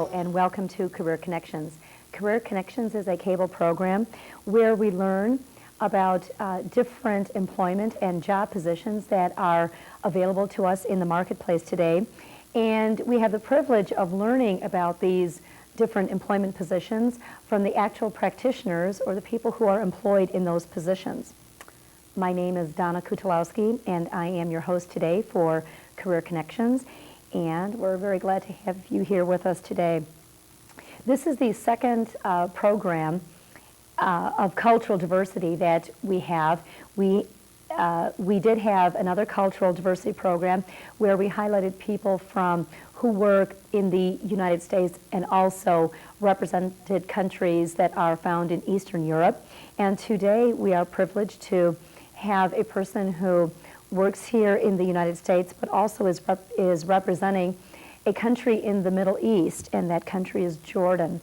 Hello and welcome to Career Connections. Career Connections is a cable program where we learn about different employment and job positions that are available to us in the marketplace today. And we have the privilege of learning about these different employment positions from the actual practitioners or the people who are employed in those positions. My name is Donna Kutalowski, and I am your host today for Career Connections, and we're very glad to have you here with us today. This is the second program of cultural diversity that we have. We did have another cultural diversity program where we highlighted people from who work in the United States and also represented countries that are found in Eastern Europe. And today we are privileged to have a person who works here in the United States but also is representing a country in the Middle East, and that country is Jordan.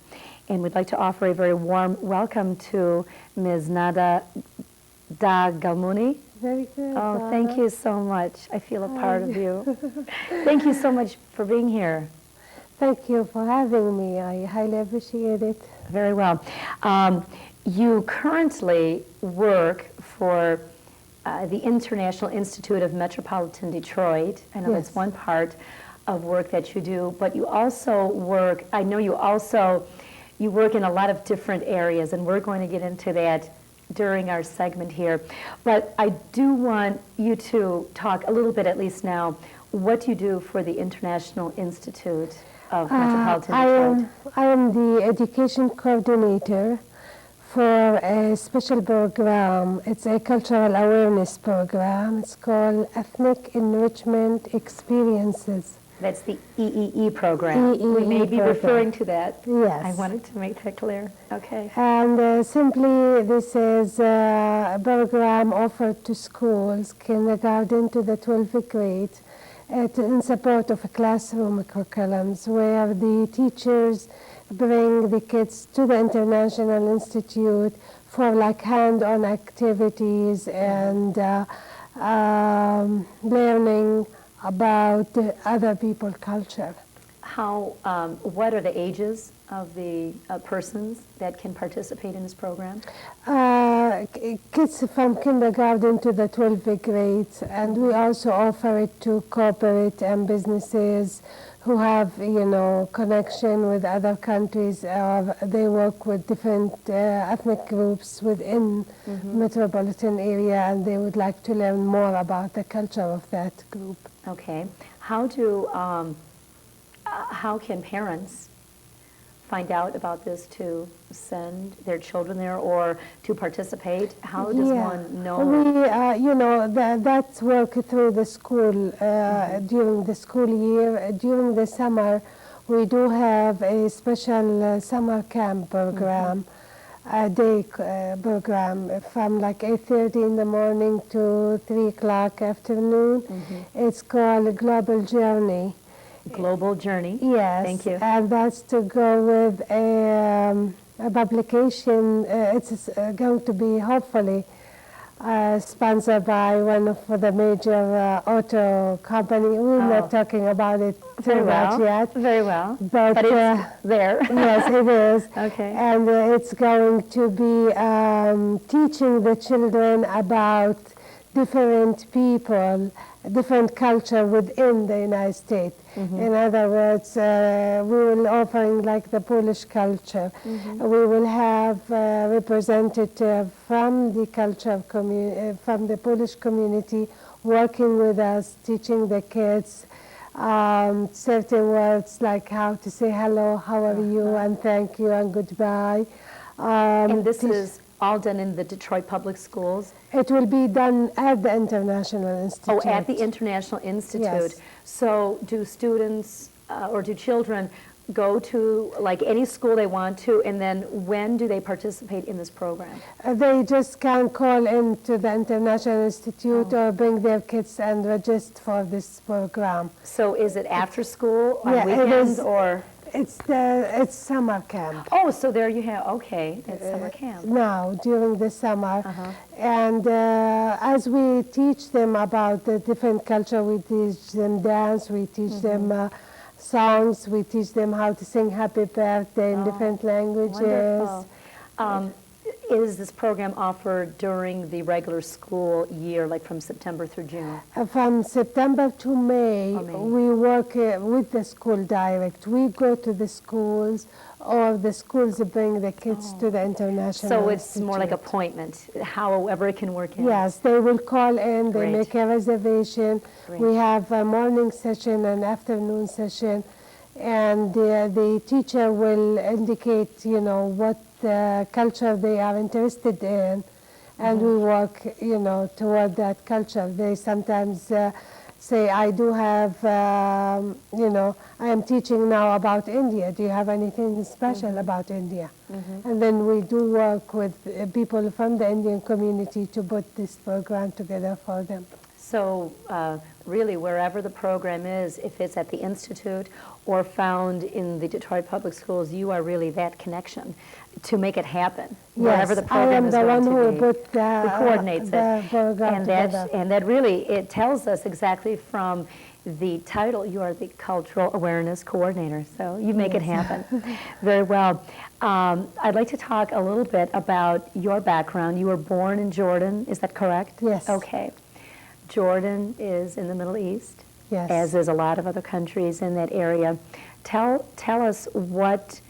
And we'd like to offer a very warm welcome to Ms. Nada Dalgamouni. Very good. Oh, thank you so much. I feel a part of you. Thank you so much for being here. Thank you for having me. I highly appreciate it. Very well. You currently work for the International Institute of Metropolitan Detroit. I know that's one part of work that you do, but you also work, I know you work in a lot of different areas, and we're going to get into that during our segment here. But I do want you to talk a little bit, at least now, what you do for the International Institute of Metropolitan Detroit. I am the education coordinator for a special program. It's a cultural awareness program. It's called Ethnic Enrichment Experiences. That's the EEE program. We may be referring to that. Yes. I wanted to make that clear. Okay. And simply, this is a program offered to schools, kindergarten to the 12th grade, in support of classroom curriculums, where the teachers bring the kids to the International Institute for like hand-on activities and learning about other people's culture. What are the ages of the persons that can participate in this program? Kids from kindergarten to the 12th grade, and we also offer it to corporate and businesses who have, connection with other countries, or they work with different ethnic groups within metropolitan area, and they would like to learn more about the culture of that group. Okay. How can parents find out about this to send their children there or to participate? How does one know? We, that's work through the school during the school year. During the summer, we do have a special summer camp program, a day program from like 8:30 in the morning to 3 o'clock afternoon. It's called Global Journey. Global Journey. Yes. Thank you. And that's to go with a publication. It's going to be hopefully sponsored by one of the major auto company. We're not talking about it too much yet. Very well. But it's there. Yes, it is. Okay. And it's going to be teaching the children about different people, different culture within the United States. In other words, we will offering like the Polish culture. We will have representative from the culture from the Polish community working with us, teaching the kids certain words like how to say hello, how are you, and thank you, and goodbye. And this is all done in the Detroit Public Schools? It will be done at the International Institute. Oh, at the International Institute. Yes. So do students or do children go to like any school they want to, and then when do they participate in this program? They just can call into the International Institute or bring their kids and register for this program. So is it after school, on Yeah, weekends, or? It's summer camp. Oh, so there you have, okay, it's summer camp. Now, during the summer. And as we teach them about the different culture, we teach them dance, we teach them songs. We teach them how to sing happy birthday in different languages. Wonderful. Is this program offered during the regular school year, like from September through June? From September to May, we work with the school direct. We go to the schools, or the schools bring the kids to the international So it's institute. more like appointment, however it can work in. Yes, they will call in, they Great. make a reservation. Great. We have a morning session and afternoon session, and the teacher will indicate, what culture they are interested in, and we work, toward that culture. They sometimes say, I do have, I am teaching now about India. Do you have anything special about India? And then we do work with people from the Indian community to put this program together for them. So really, wherever the program is, if it's at the Institute or found in the Detroit Public Schools, you are really that connection to make it happen. Wherever the program is going to be. I am the one who put who coordinates the program together. And that really, it tells us exactly from the title, you are the Cultural Awareness Coordinator. So you make it happen very well. I'd like to talk a little bit about your background. You were born in Jordan, is that correct? Yes. Okay. Jordan is in the Middle East, Yes. as is a lot of other countries in that area. Tell us what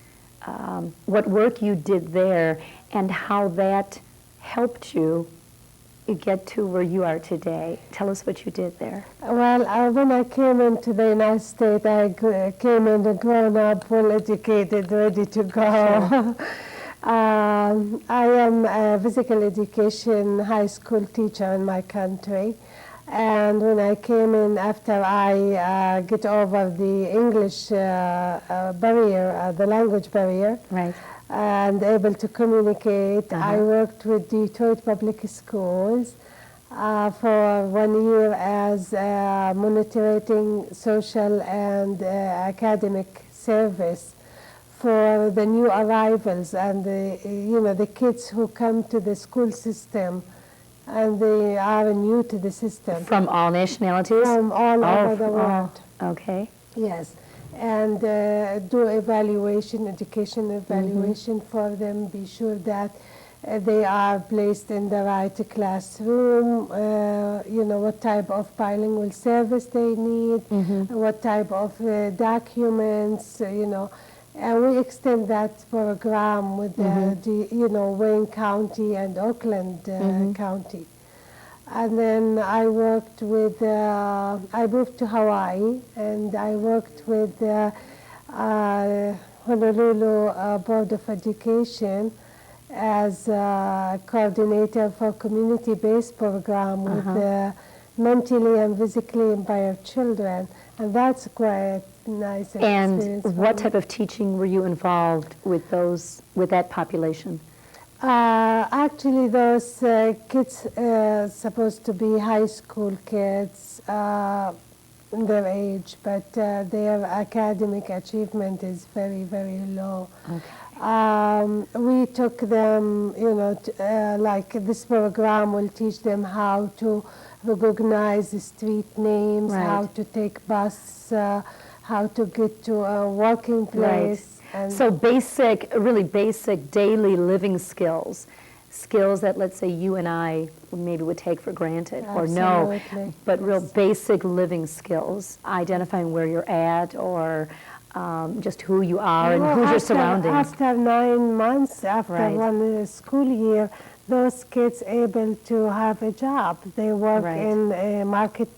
work you did there and how that helped you get to where you are today. Tell us what you did there. Well, when I came into the United States, I came in grown up, well educated, ready to go. Sure. I am a physical education high school teacher in my country. And when I came in, after I get over the English barrier, the language barrier, Right. and able to communicate, I worked with Detroit Public Schools for 1 year as monitoring social and academic service for the new arrivals and the kids who come to the school system. And they are new to the system. From all nationalities? From all over the world. Okay. Yes. And do evaluation, education evaluation for them, be sure that they are placed in the right classroom, what type of bilingual service they need, what type of documents, And we extend that program with Wayne County and Oakland County. And then I worked with, I moved to Hawaii, and I worked with Honolulu Board of Education as a coordinator for community-based program with mentally and physically impaired children. And that's quite nice experience. And what type of teaching were you involved with that population? Actually, those kids supposed to be high school kids in their age, but their academic achievement is very, very low. Okay. We took them, like this program will teach them how to recognize the street names, how to take bus, how to get to a working place. Right. So really basic daily living skills that, let's say, you and I maybe would take for granted or know, but real basic living skills, identifying where you're at or just who you are and who's your surroundings. After 9 months, after one school year, those kids able to have a job. They work in a market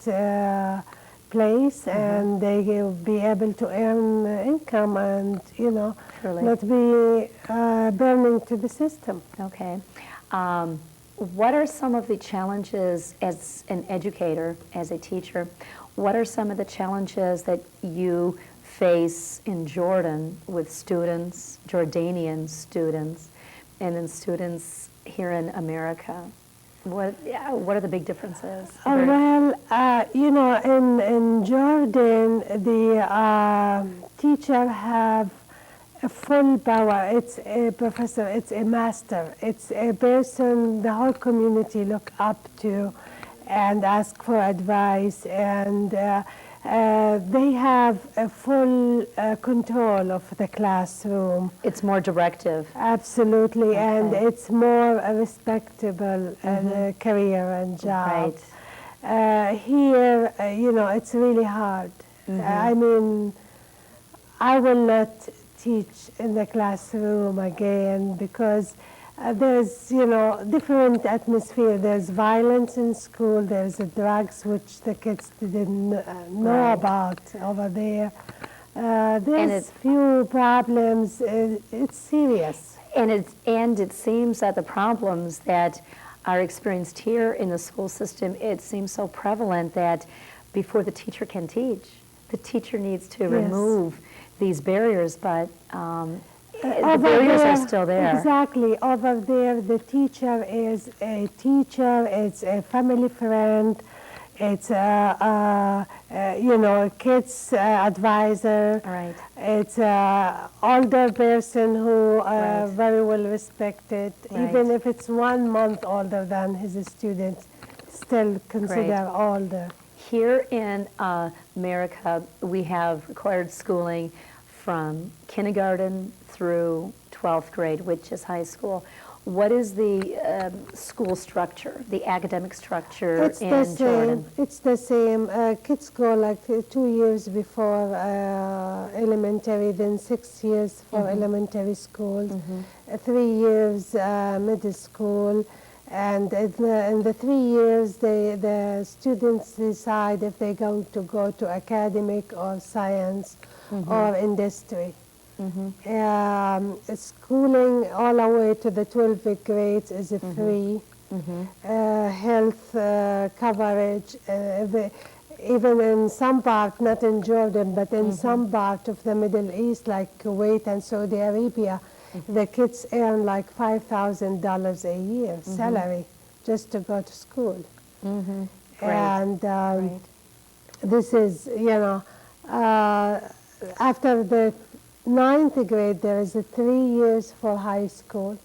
place, and they will be able to earn income and, not be burning to the system. Okay. What are some of the challenges as an educator, as a teacher? What are some of the challenges that you face in Jordan with students, Jordanian students, and then students here in America? What are the big differences? Well, in Jordan, the teacher have a full power. It's a professor, it's a master, it's a person the whole community look up to and ask for advice, and They have a full control of the classroom. It's more directive. Absolutely, and Okay. it's more a respectable career and job. Right. Here, it's really hard. I mean, I will not teach in the classroom again because there's, different atmosphere. There's violence in school. There's drugs, which the kids didn't know Right. about over there. And There's few problems. It's serious. And it seems that the problems that are experienced here in the school system, it seems so prevalent that before the teacher can teach, the teacher needs to remove these barriers, but the barriers are still there. Exactly. Over there, the teacher is a teacher, it's a family friend, it's a kid's advisor. Right. It's an older person who Right. very well respected. Right. Even if it's 1 month older than his student, still consider older. Here in America, we have required schooling from kindergarten through 12th grade, which is high school. What is the school structure, the academic structure It's in the same. Jordan? It's the same. Kids go like 2 years before elementary, then 6 years for elementary school, 3 years middle school, and in the 3 years, the students decide if they're going to go to academic or science or industry. Schooling all the way to the 12th grades is free. Health coverage, even in some part, not in Jordan, but in some part of the Middle East, like Kuwait and Saudi Arabia, the kids earn like $5,000 a year salary just to go to school. And Great. this is, after the 9th grade, there is 3 years for high school.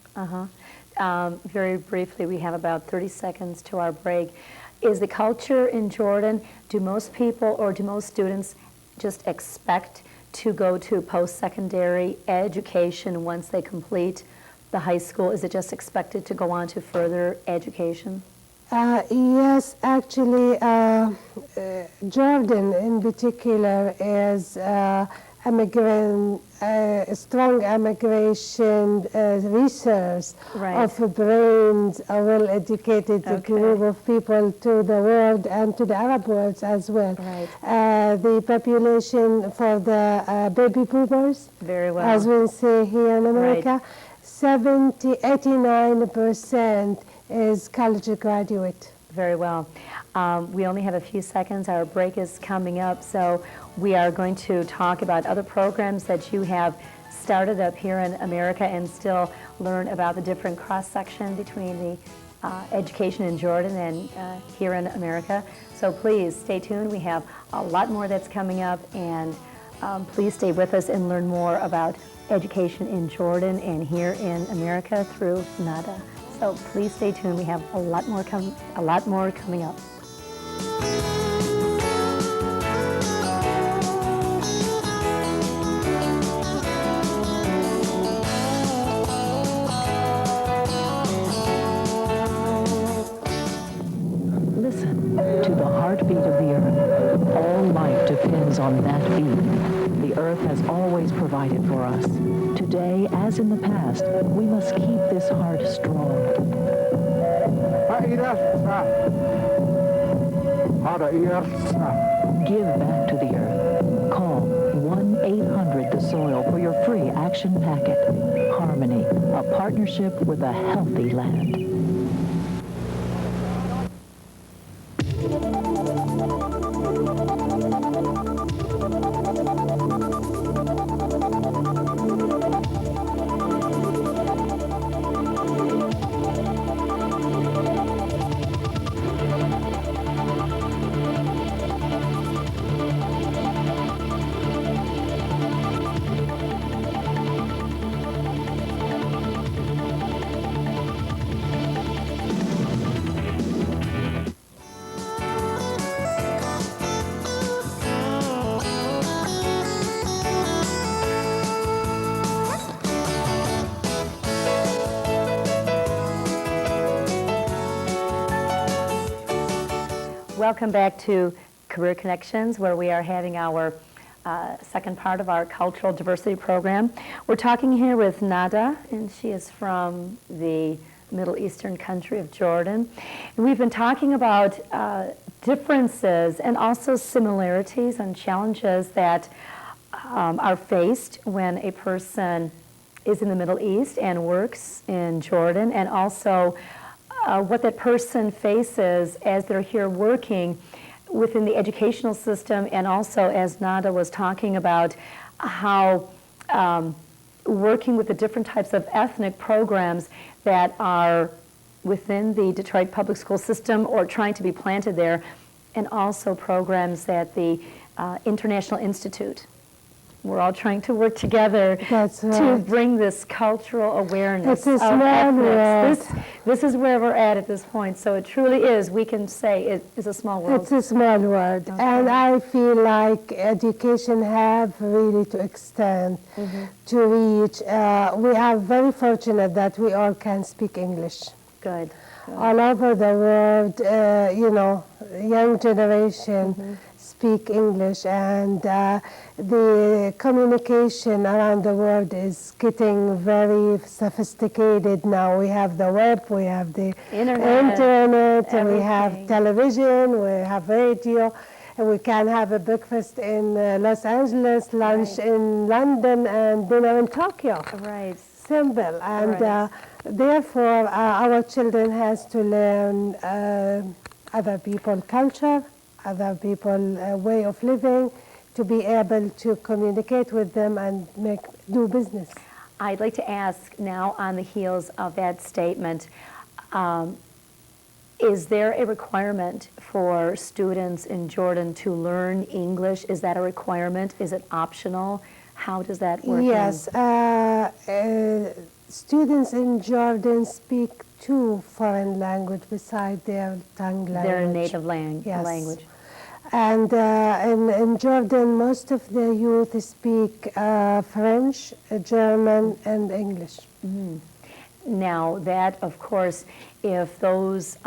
Very briefly, we have about 30 seconds to our break. Is the culture in Jordan, do most people or do most students just expect to go to post-secondary education once they complete the high school? Is it just expected to go on to further education? Yes, actually, Jordan in particular is strong immigration research of brains, a well-educated group of people to the world and to the Arab world as well. The population for the baby boomers, very well, as we say here in America, 89% is college graduate. Very well. We only have a few seconds. Our break is coming up, so we are going to talk about other programs that you have started up here in America and still learn about the different cross-section between the education in Jordan and here in America. So please stay tuned. We have a lot more that's coming up, and please stay with us and learn more about education in Jordan and here in America through NADA. So please stay tuned. We have a lot more coming up. Listen to the heartbeat of the earth. All life depends on that beat. The earth has always provided for us. Today, as in the past, we must keep this heart strong. Give back to the earth. Call 1-800-THE-SOIL for your free action packet. Harmony, a partnership with a healthy land. Welcome back to Career Connections, where we are having our second part of our cultural diversity program. We're talking here with Nada, and she is from the Middle Eastern country of Jordan. And we've been talking about differences and also similarities and challenges that are faced when a person is in the Middle East and works in Jordan, and also what that person faces as they're here working within the educational system, and also, as Nada was talking about, how working with the different types of ethnic programs that are within the Detroit public school system or trying to be planted there, and also programs at the International Institute. We're all trying to work together to bring this cultural awareness It's a small world. This is where we're at this point. So it truly is, we can say it is a small world. It's a small world. Okay. And I feel like education have really to extend, to reach. We are very fortunate that we all can speak English. Good. All over the world, young generation speak English, and the communication around the world is getting very sophisticated now. We have the web, we have the internet, and we have television, we have radio, and we can have a breakfast in Los Angeles, lunch in London, and dinner in Tokyo. Right. Simple. And therefore, our children has to learn other people's culture, other people's way of living, to be able to communicate with them and do business. I'd like to ask now, on the heels of that statement, is there a requirement for students in Jordan to learn English? Is that a requirement? Is it optional? How does that work? Yes. Students in Jordan speak 2 foreign languages besides their tongue language. Their native language. And in Jordan, most of the youth speak French, German, and English. Now that, of course, if those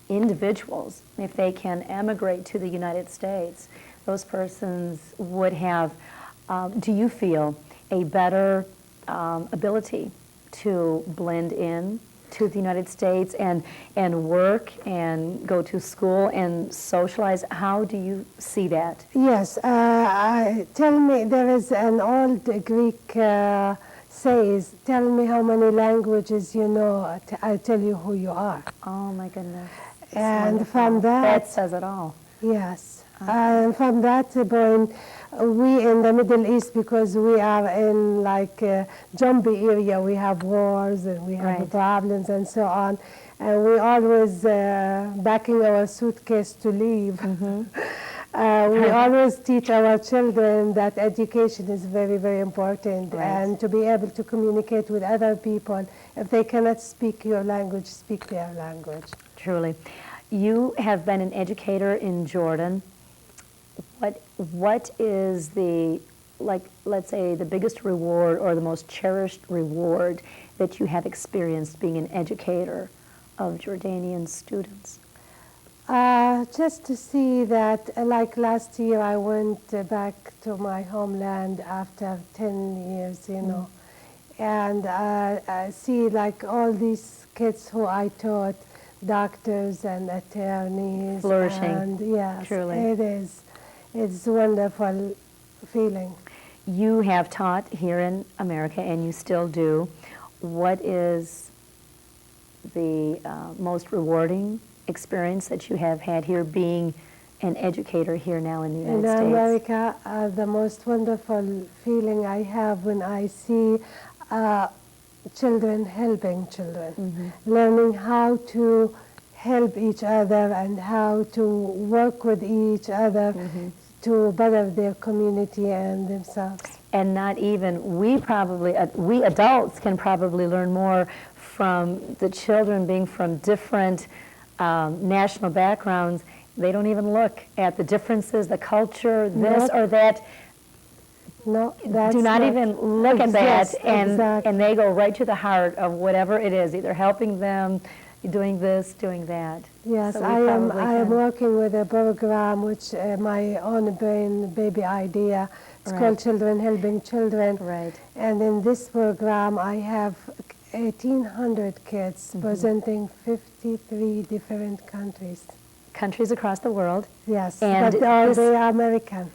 individuals, if they can emigrate to the United States, those persons would have, do you feel, a better ability to blend in to the United States and work and go to school and socialize? How do you see that? Yes. Tell me, there is an old Greek says, tell me how many languages you know, I'll tell you who you are. Oh my goodness. That's and wonderful. from that says it all. Yes. And from that point, we in the Middle East, because we are in like a zombie area, we have wars and we have problems and so on, and we always backing our suitcase to leave. We always teach our children that education is very, very important, and to be able to communicate with other people. If they cannot speak your language, speak their language. Truly. You have been an educator in Jordan. What is the, let's say, the biggest reward or the most cherished reward that you have experienced being an educator of Jordanian students? Just to see that, like last year, I went back to my homeland after 10 years, and I see like all these kids who I taught, doctors and attorneys. Flourishing. And yes, truly. It is. It's a wonderful feeling. You have taught here in America, and you still do. What is the most rewarding experience that you have had here being an educator here now in the United States? In America, the most wonderful feeling I have when I see children helping children, learning how to help each other and how to work with each other to better their community and themselves. And not even, we adults can probably learn more from the children being from different national backgrounds. They don't even look at the differences, the culture, this or that. No, do not even look at that, and they go right to the heart of whatever it is, either helping them doing this, doing that. Yes, So we I am. probably I am can. working with a program which my own brain baby idea. It's Right. called Children Helping Children. Right. And in this program, I have 1,800 kids presenting 53 different countries. Countries across the world. Yes, And but this- they are American.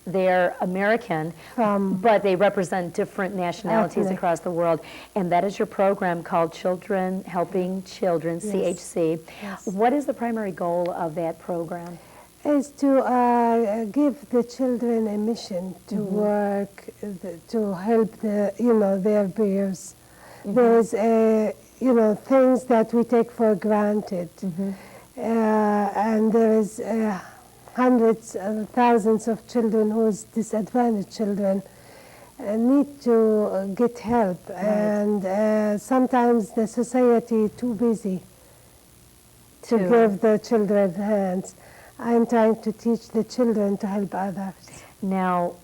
They're American, but they represent different nationalities Ethnic. across the world. And that is your program called Children Helping Children, CHC. Yes. What is the primary goal of that program? Is to give the children a mission to work, to help their peers. There's things that we take for granted, and there is hundreds and thousands of children who's disadvantaged children need to get help, and sometimes the society too busy to give the children hands. I'm trying to teach the children to help others. Now,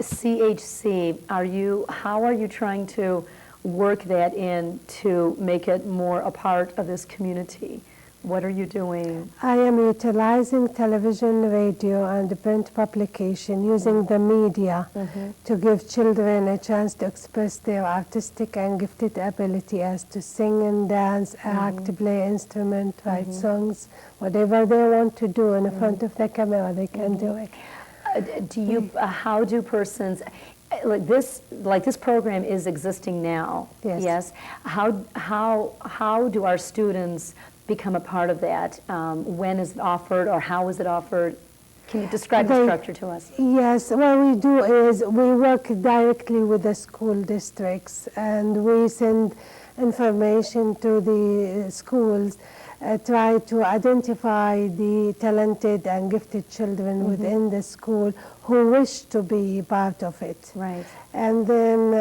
CHC, how are you trying to work that in to make it more a part of this community? What are you doing? I am utilizing television, radio, and print publication, using the media to give children a chance to express their artistic and gifted ability as to sing and dance, act, play instrument, write songs, whatever they want to do in front of the camera, they can do it. How do persons, like this program is existing now? Yes. How do our students become a part of that? When is it offered, or how is it offered? Can you describe the structure to us? Yes, what we do is we work directly with the school districts, and we send information to the schools, try to identify the talented and gifted children within the school who wish to be part of it. Right. And then,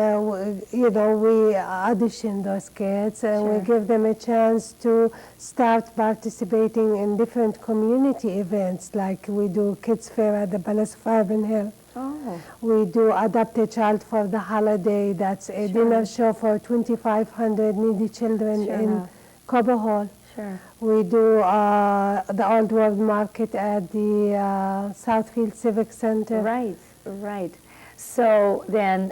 we audition those kids, and we give them a chance to start participating in different community events, like we do Kids Fair at the Palace of Ivan Hill. Oh. We do Adopt a Child for the Holiday. That's a dinner show for 2,500 needy children in Cobo Hall. Sure. We do the Old World Market at the Southfield Civic Center. Right, right. So then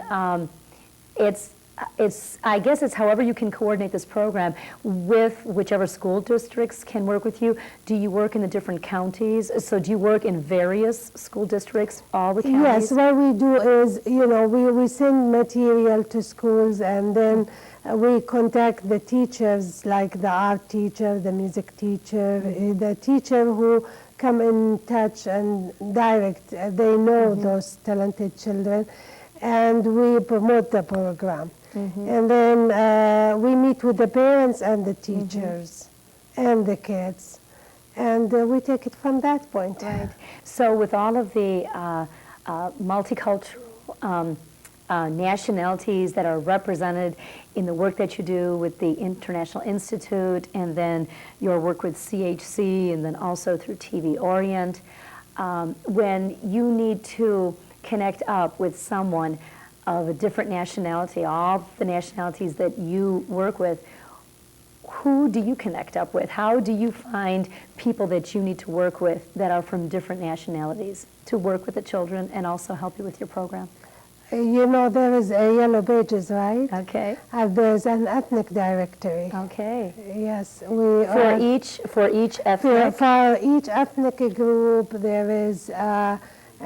I guess it's however you can coordinate this program with whichever school districts can work with you. Do you work in the different counties? So do you work in various school districts, all the counties? Yes, what we do is, we send material to schools, and then we contact the teachers, like the art teacher, the music teacher, the teacher who come in touch and direct. They know those talented children, and we promote the program. And then we meet with the parents and the teachers and the kids, and we take it from that point. Right. So with all of the multicultural nationalities that are represented in the work that you do with the International Institute, and then your work with CHC, and then also through TV Orient, when you need to connect up with someone of a different nationality, all the nationalities that you work with, who do you connect up with? How do you find people that you need to work with that are from different nationalities to work with the children and also help you with your program? There is a Yellow Pages, right? Okay. There's an ethnic directory. Okay. Yes, For each ethnic? For each ethnic group, there is a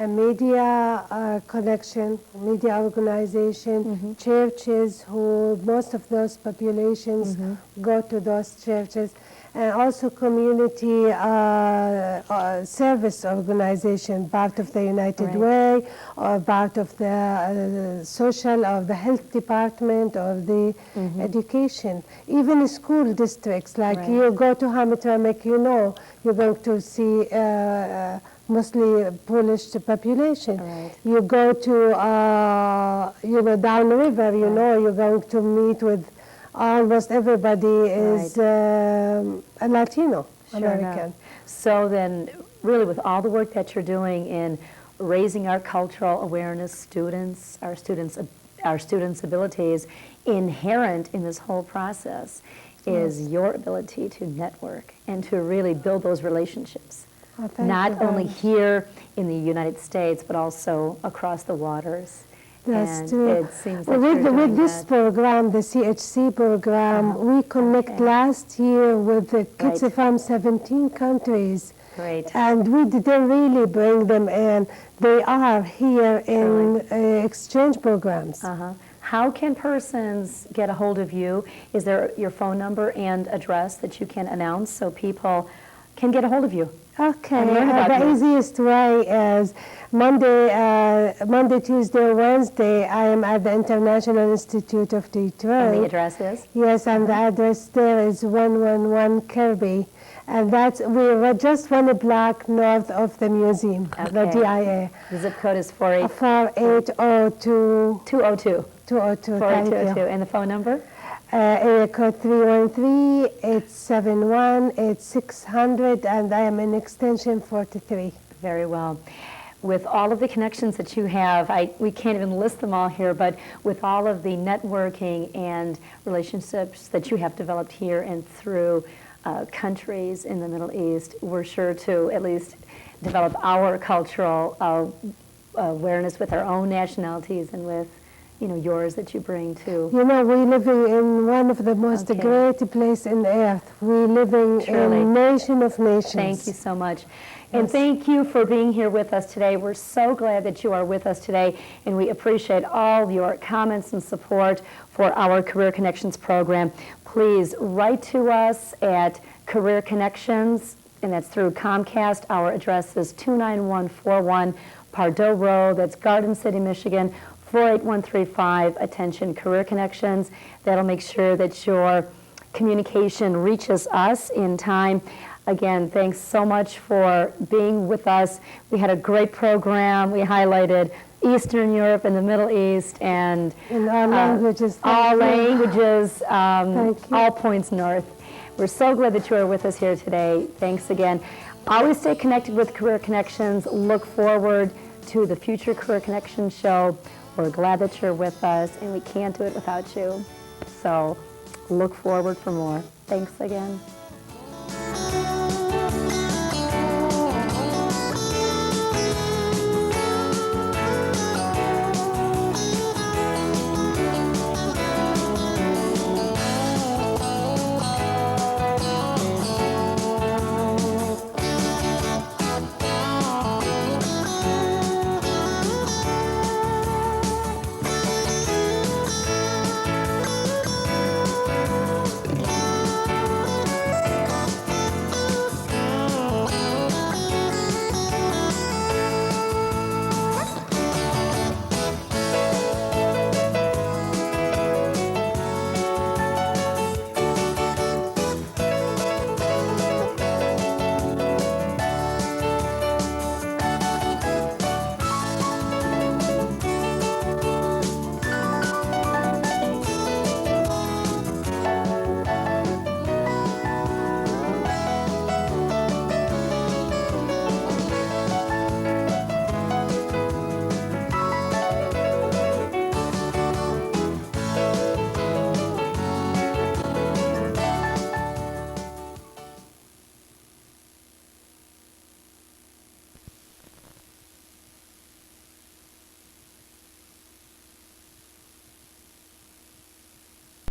media connection, media organization, churches, who most of those populations go to those churches, and also community service organization, part of the United Way, or part of the social or the health department or the education. Even school districts, like you go to Hamtramck, you're going to see mostly Polish population. You go to, downriver, you're going to meet with almost everybody is a Latino American. So then, really, with all the work that you're doing in raising our cultural awareness, our students' abilities, inherent in this whole process is your ability to network and to really build those relationships. Oh, thank Not you very only much. here in the United States, but also across the waters. That's And true. it seems like With, you're doing with this that. program, the CHC program, we connect Okay. last year with the kids Right. from 17 countries. Great. And we didn't really bring them in. They are here in exchange programs. Uh-huh. How can persons get a hold of you? Is there your phone number and address that you can announce so people can get a hold of you? Okay, And learn about the you. easiest way is Monday, Tuesday, Wednesday, I am at the International Institute of Detroit. And the address is? Yes, and the address there is 111 Kirby. And we're just 1 block north of the museum, the Okay. DIA. The zip code is 48 4802. 202. 202, thank 4802. you. And the phone number? Area code 313-871-8600, and I am in extension 43. Very well. With all of the connections that you have, we can't even list them all here, but with all of the networking and relationships that you have developed here and through countries in the Middle East, we're sure to at least develop our cultural awareness with our own nationalities and with yours that you bring to. We're living in one of the most Okay. great places in earth. We're living Truly. in nation of nations. Thank you so much. And thank you for being here with us today. We're so glad that you are with us today, and we appreciate all your comments and support for our Career Connections program. Please write to us at Career Connections, and that's through Comcast. Our address is 29141 Pardeau Road. That's Garden City, Michigan, 48135. Attention, Career Connections. That'll make sure that your communication reaches us in time. Again, thanks so much for being with us. We had a great program. We highlighted Eastern Europe and the Middle East and In our languages. all Thank you. languages, Thank you. all points north. We're so glad that you are with us here today. Thanks again. Always stay connected with Career Connections. Look forward to the future Career Connections show. We're glad that you're with us, and we can't do it without you. So look forward for more. Thanks again.